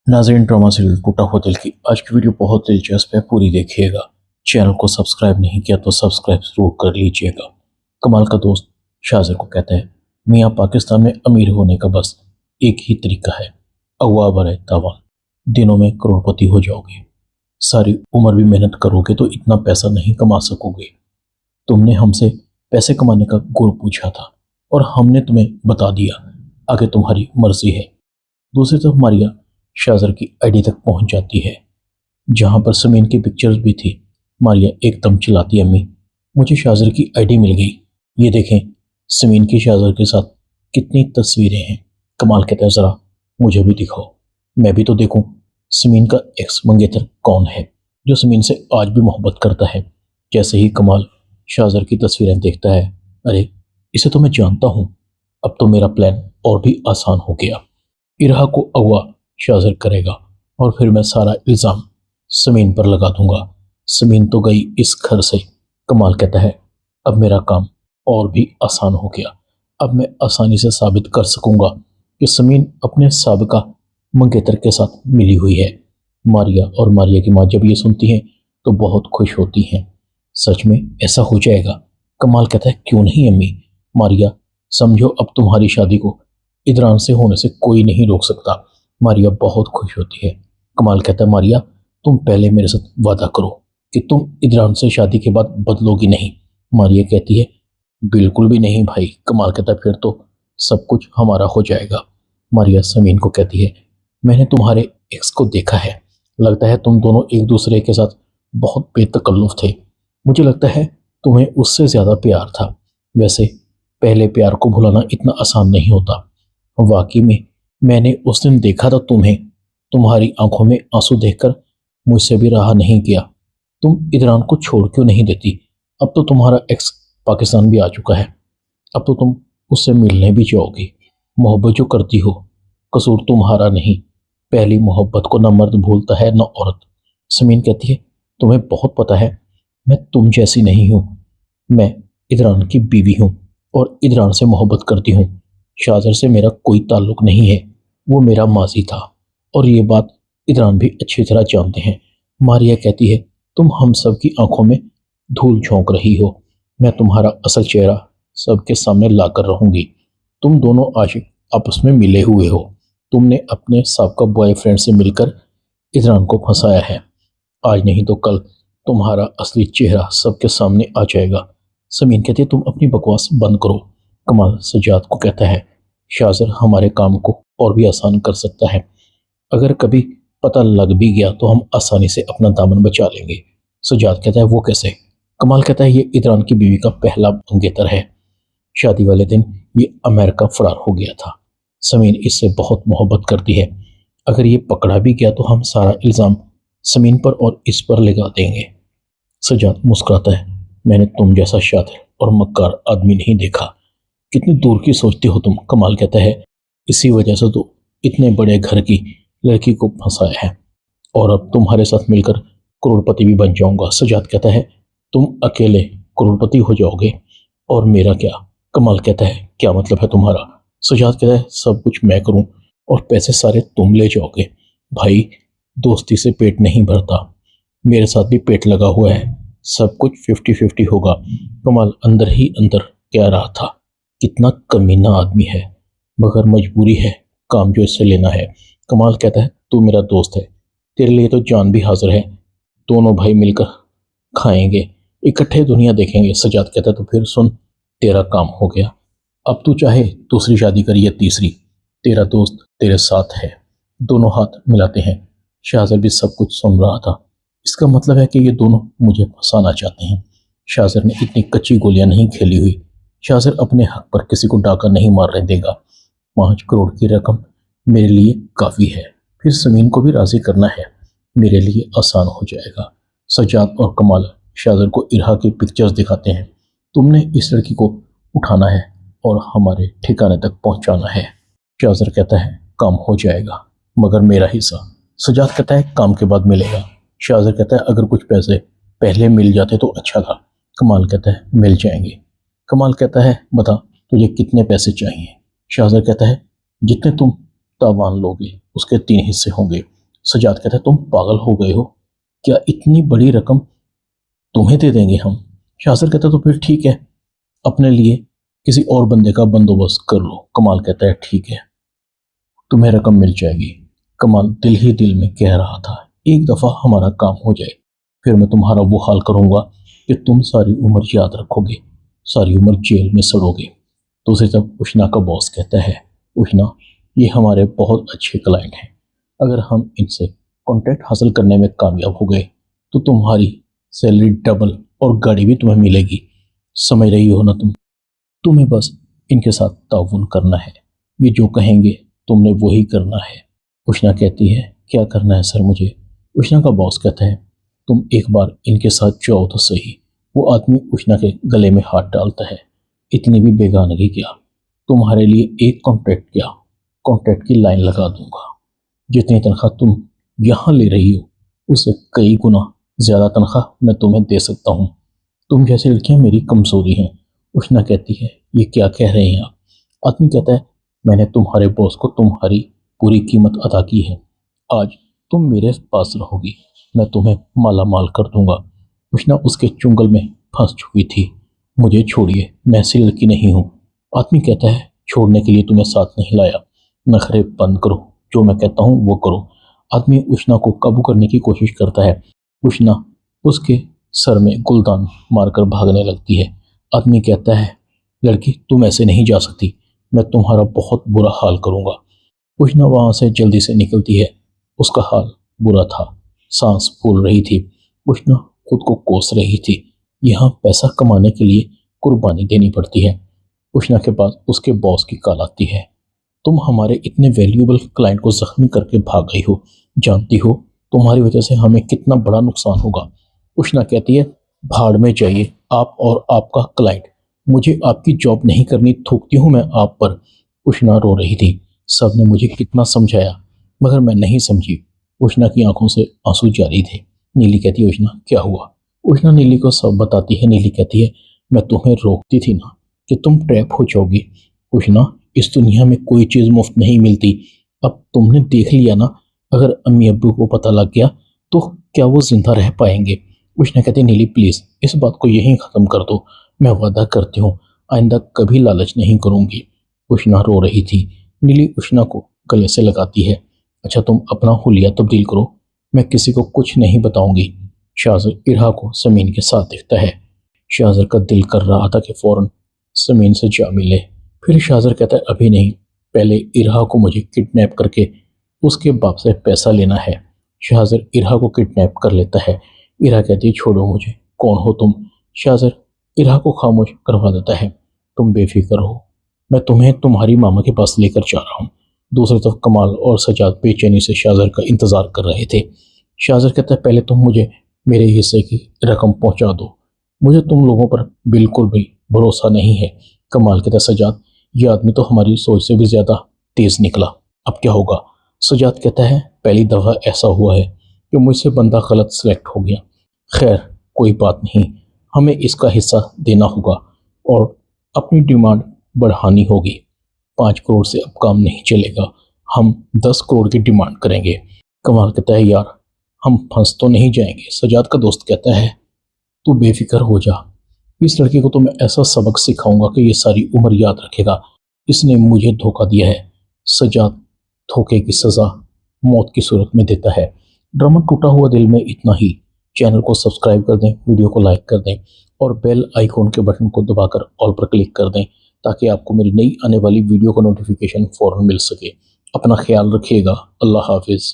नाज़रीन, drama serial टूटा हुआ दिल की आज की वीडियो बहुत दिलचस्प है, पूरी देखिएगा। चैनल को सब्सक्राइब नहीं किया तो सब्सक्राइब जरूर कर लीजिएगा। कमाल का दोस्त शाज़र को कहता है, मियाँ पाकिस्तान में अमीर होने का बस एक ही तरीका है, अगवा बरे तावान। दिनों में करोड़पति हो जाओगे, सारी उम्र भी मेहनत करोगे तो इतना पैसा नहीं कमा सकोगे। तुमने हमसे पैसे कमाने का गुर पूछा था और हमने तुम्हें बता दिया, आगे तुम्हारी मर्जी है। दूसरी तरफ मारिया शाज़र की आईडी तक पहुंच जाती है, जहां पर समीन की पिक्चर्स भी थी। मारिया एकदम चिल्लाती, अम्मी मुझे शाज़र की आईडी मिल गई, ये देखें समीन की शाज़र के साथ कितनी तस्वीरें हैं। कमाल कहता है, ज़रा मुझे भी दिखाओ, मैं भी तो देखूं समीन का एक्स मंगेतर कौन है जो समीन से आज भी मोहब्बत करता है। जैसे ही कमाल शाज़र की तस्वीरें देखता है, अरे इसे तो मैं जानता हूँ, अब तो मेरा प्लान और भी आसान हो गया। इरहा को अगवा शाज़र करेगा और फिर मैं सारा इल्ज़ाम समीन पर लगा दूंगा। समीन तो गई इस घर से। कमाल कहता है, अब मेरा काम और भी आसान हो गया, अब मैं आसानी से साबित कर सकूंगा कि समीन अपने साबिका मंगेतर के साथ मिली हुई है। मारिया और मारिया की माँ जब ये सुनती हैं तो बहुत खुश होती हैं। सच में ऐसा हो जाएगा? कमाल कहता है, क्यों नहीं अम्मी। मारिया समझो, अब तुम्हारी शादी को इदरान से होने से कोई नहीं रोक सकता। मारिया बहुत खुश होती है। कमाल कहता है, मारिया तुम पहले मेरे साथ वादा करो कि तुम इदरान से शादी के बाद बदलोगी नहीं। मारिया कहती है, बिल्कुल भी नहीं भाई। कमाल कहता है, फिर तो सब कुछ हमारा हो जाएगा। मारिया समीन को कहती है, मैंने तुम्हारे एक्स को देखा है, लगता है तुम दोनों एक दूसरे के साथ बहुत बेतकल्लुफ थे। मुझे लगता है तुम्हें उससे ज़्यादा प्यार था। वैसे पहले प्यार को भुलाना इतना आसान नहीं होता। वाकई में मैंने उस दिन देखा था तुम्हें, तुम्हारी आंखों में आंसू देखकर मुझसे भी रहा नहीं गया। तुम इदरान को छोड़ क्यों नहीं देती? अब तो तुम्हारा एक्स पाकिस्तान भी आ चुका है, अब तो तुम उससे मिलने भी जाओगी। मोहब्बत जो करती हो, कसूर तुम्हारा नहीं। पहली मोहब्बत को न मर्द भूलता है न औरत। समीन कहती है, तुम्हें बहुत पता है मैं तुम जैसी नहीं हूँ। मैं इदरान की बीवी हूँ और इदरान से मोहब्बत करती हूँ। शाज़र से मेरा कोई ताल्लुक नहीं है, वो मेरा माजी था और ये बात इदरान भी अच्छी तरह जानते हैं। मारिया कहती है, तुम हम सब की आंखों में धूल झोंक रही हो। मैं तुम्हारा असल चेहरा सबके सामने लाकर रहूंगी। तुम दोनों आशिक आपस में मिले हुए हो। तुमने अपने साबका बॉयफ्रेंड से मिलकर इदरान को फंसाया है। आज नहीं तो कल तुम्हारा असली चेहरा सबके सामने आ जाएगा। समीन कहती है, तुम अपनी बकवास बंद करो। कमाल सजाद को कहता है, शाज़र हमारे काम को और भी आसान कर सकता है। अगर कभी पता लग भी गया तो हम आसानी से अपना दामन बचा लेंगे। सजाद कहता है, वो कैसे? कमाल कहता है, ये इदरान की बीवी का पहला मंगेतर है। शादी वाले दिन ये अमेरिका फरार हो गया था। समीन इससे बहुत मोहब्बत करती है। अगर ये पकड़ा भी गया तो हम सारा इल्ज़ाम समीन पर और इस पर लगा देंगे। सजाद मुस्कुराता है, मैंने तुम जैसा शातिर और मक्कार आदमी नहीं देखा। कितनी दूर की सोचते हो तुम। कमाल कहता है, इसी वजह से तो इतने बड़े घर की लड़की को फंसाया है और अब तुम्हारे साथ मिलकर करोड़पति भी बन जाऊंगा। सजाद कहता है, तुम अकेले करोड़पति हो जाओगे और मेरा क्या? कमाल कहता है, क्या मतलब है तुम्हारा? सजाद कहता है, सब कुछ मैं करूं और पैसे सारे तुम ले जाओगे। भाई दोस्ती से पेट नहीं भरता, मेरे साथ भी पेट लगा हुआ है, सब कुछ 50-50 होगा। कमाल अंदर ही अंदर कह रहा था, कितना कमीना आदमी है, मगर मजबूरी है काम जो इससे लेना है। कमाल कहता है, तू मेरा दोस्त है, तेरे लिए तो जान भी हाजिर है। दोनों भाई मिलकर खाएंगे, इकट्ठे दुनिया देखेंगे। सजाद कहता है, तो फिर सुन, तेरा काम हो गया। अब तू चाहे दूसरी शादी कर या तीसरी, तेरा दोस्त तेरे साथ है। दोनों हाथ मिलाते हैं। शाज़र भी सब कुछ सुन रहा था। इसका मतलब है कि ये दोनों मुझे फंसाना चाहते हैं। शाज़र ने इतनी कच्ची गोलियां नहीं खेली हुई। शाज़र अपने हक पर किसी को डाका नहीं मारने देगा। 5 करोड़ की रकम मेरे लिए काफ़ी है, फिर समीन को भी राज़ी करना है, मेरे लिए आसान हो जाएगा। सजाद और कमाल शाज़र को इरहा की पिक्चर्स दिखाते हैं। तुमने इस लड़की को उठाना है और हमारे ठिकाने तक पहुंचाना है। शाज़र कहता है, काम हो जाएगा, मगर मेरा हिस्सा? सजाद कहता है, काम के बाद मिलेगा। शाज़र कहता है, अगर कुछ पैसे पहले मिल जाते तो अच्छा था। कमाल कहता है, मिल जाएंगे। कमाल कहता है, बता तुझे कितने पैसे चाहिए? शाज़र कहता है, जितने तुम तावान लोगे उसके 3 हिस्से होंगे। सजाद कहता है तुम पागल हो गए हो, क्या इतनी बड़ी रकम तुम्हें दे देंगे हम? शाहजर कहता है तो फिर ठीक है, अपने लिए किसी और बंदे का बंदोबस्त कर लो। कमाल कहता है ठीक है, तुम्हें रकम मिल जाएगी। कमाल दिल ही दिल में कह रहा था एक दफ़ा हमारा काम हो जाए, फिर मैं तुम्हारा वो हाल करूँगा कि तुम सारी उम्र याद रखोगे, सारी उम्र जेल में सड़ोगे। दूसरी तरफ उष्णा का बॉस कहता है उष्णा, ये हमारे बहुत अच्छे क्लाइंट हैं, अगर हम इनसे कॉन्ट्रैक्ट हासिल करने में कामयाब हो गए तो तुम्हारी सैलरी डबल और गाड़ी भी तुम्हें मिलेगी। समझ रही हो ना तुम्हें बस इनके साथ ताउन करना है, ये जो कहेंगे तुमने वही करना है। उष्णा कहती है क्या करना है सर मुझे? उष्णा का बॉस कहता है तुम एक बार इनके साथ जाओ तो सही। वो आदमी उष्णा के गले में हाथ डालता है, इतनी भी बेगानगी क्या, तुम्हारे लिए एक कॉन्ट्रैक्ट क्या, कॉन्ट्रैक्ट की लाइन लगा दूंगा। जितनी तनख्वाह तुम यहाँ ले रही हो उससे कई गुना ज़्यादा तनख्वाह मैं तुम्हें दे सकता हूँ। तुम जैसी लड़कियाँ मेरी कमज़ोरी हैं। उष्णा कहती है ये क्या कह रहे हैं आप? आदमी कहता है मैंने तुम्हारे बॉस को तुम्हारी पूरी कीमत अदा की है, आज तुम मेरे पास रहोगी, मैं तुम्हें माला माल कर दूंगा। उष्णा उसके चुंगल में फंस चुकी थी। मुझे छोड़िए, मैं ऐसी लड़की नहीं हूँ। आदमी कहता है छोड़ने के लिए तुम्हें साथ नहीं लाया, नखरे बंद करो, जो मैं कहता हूँ वो करो। आदमी उष्णा को काबू करने की कोशिश करता है, उष्णा उसके सर में गुलदान मारकर भागने लगती है। आदमी कहता है लड़की तुम ऐसे नहीं जा सकती, मैं तुम्हारा बहुत बुरा हाल करूँगा। उष्णा वहाँ से जल्दी से निकलती है, उसका हाल बुरा था, सांस फूल रही थी, उष्णा खुद को कोस रही थी। यहाँ पैसा कमाने के लिए कुर्बानी देनी पड़ती है। उष्णा के पास उसके बॉस की कॉल आती है, तुम हमारे इतने वैल्यूएबल क्लाइंट को जख्मी करके भाग गई हो, जानती हो तुम्हारी वजह से हमें कितना बड़ा नुकसान होगा। उष्णा कहती है भाड़ में जाइए आप और आपका क्लाइंट, मुझे आपकी जॉब नहीं करनी, थूकती हूँ मैं आप पर। उष्णा रो रही थी, सबने मुझे कितना समझाया मगर मैं नहीं समझी। उष्णा की आंखों से आंसू जारी थे। नीली कहती है उष्णा क्या हुआ? उष्णा नीली को सब बताती है। नीली कहती है मैं तुम्हें रोकती थी ना कि तुम ट्रैप हो जाओगी। उष्णा इस दुनिया में कोई चीज़ मुफ्त नहीं मिलती, अब तुमने देख लिया ना, अगर अम्मी अब्बू को पता लग गया तो क्या वो जिंदा रह पाएंगे? उष्णा कहती है नीली प्लीज़ इस बात को यहीं ख़त्म कर दो, मैं वादा करती हूँ आइंदा कभी लालच नहीं करूँगी। उष्णा रो रही थी। नीली उष्णा को गले से लगाती है, अच्छा तुम अपना हुलिया तब्दील करो, मैं किसी को कुछ नहीं बताऊंगी। शाहजर इरहा को समीन के साथ दिखता है। शाहजर का दिल कर रहा था कि फ़ौरन समीन से जा मिले, फिर शाहजर कहता है अभी नहीं, पहले इरहा को मुझे किडनैप करके उसके बाप से पैसा लेना है। शाहजर इरहा को किडनैप कर लेता है। इरहा कहती है छोड़ो मुझे, कौन हो तुम? शाहजर इरहा को खामोश करवा देता है, तुम बेफिक्र हो, मैं तुम्हें तुम्हारी मामा के पास लेकर जा रहा हूँ। दूसरी तरफ कमाल और सजाद बेचैनी से शाहजर का इंतज़ार कर रहे थे। शाहजर कहता है पहले तुम मुझे मेरे हिस्से की रकम पहुँचा दो, मुझे तुम लोगों पर बिल्कुल भी भरोसा नहीं है। कमाल कहता है सजाद ये आदमी तो हमारी सोच से भी ज़्यादा तेज़ निकला, अब क्या होगा? सजाद कहता है पहली दफ़ा ऐसा हुआ है कि मुझसे बंदा गलत सेलेक्ट हो गया, खैर कोई बात नहीं, हमें इसका हिस्सा देना होगा और अपनी डिमांड बढ़ानी होगी। 5 करोड़ से अब काम नहीं चलेगा, हम 10 करोड़ की डिमांड करेंगे। कमाल कहता है यार हम फंस तो नहीं जाएंगे? सजाद का दोस्त कहता है तू बेफिक्र हो जा, इस लड़के को तो मैं ऐसा सबक सिखाऊंगा कि ये सारी उम्र याद रखेगा, इसने मुझे धोखा दिया है। सजाद धोखे की सज़ा मौत की सूरत में देता है। ड्रामा टूटा हुआ दिल में इतना ही। चैनल को सब्सक्राइब कर दें, वीडियो को लाइक कर दें और बेल आइकॉन के बटन को दबाकर ऑल पर क्लिक कर दें ताकि आपको मेरी नई आने वाली वीडियो का नोटिफिकेशन फ़ौरन मिल सके। अपना ख्याल रखिएगा। अल्लाह हाफिज़।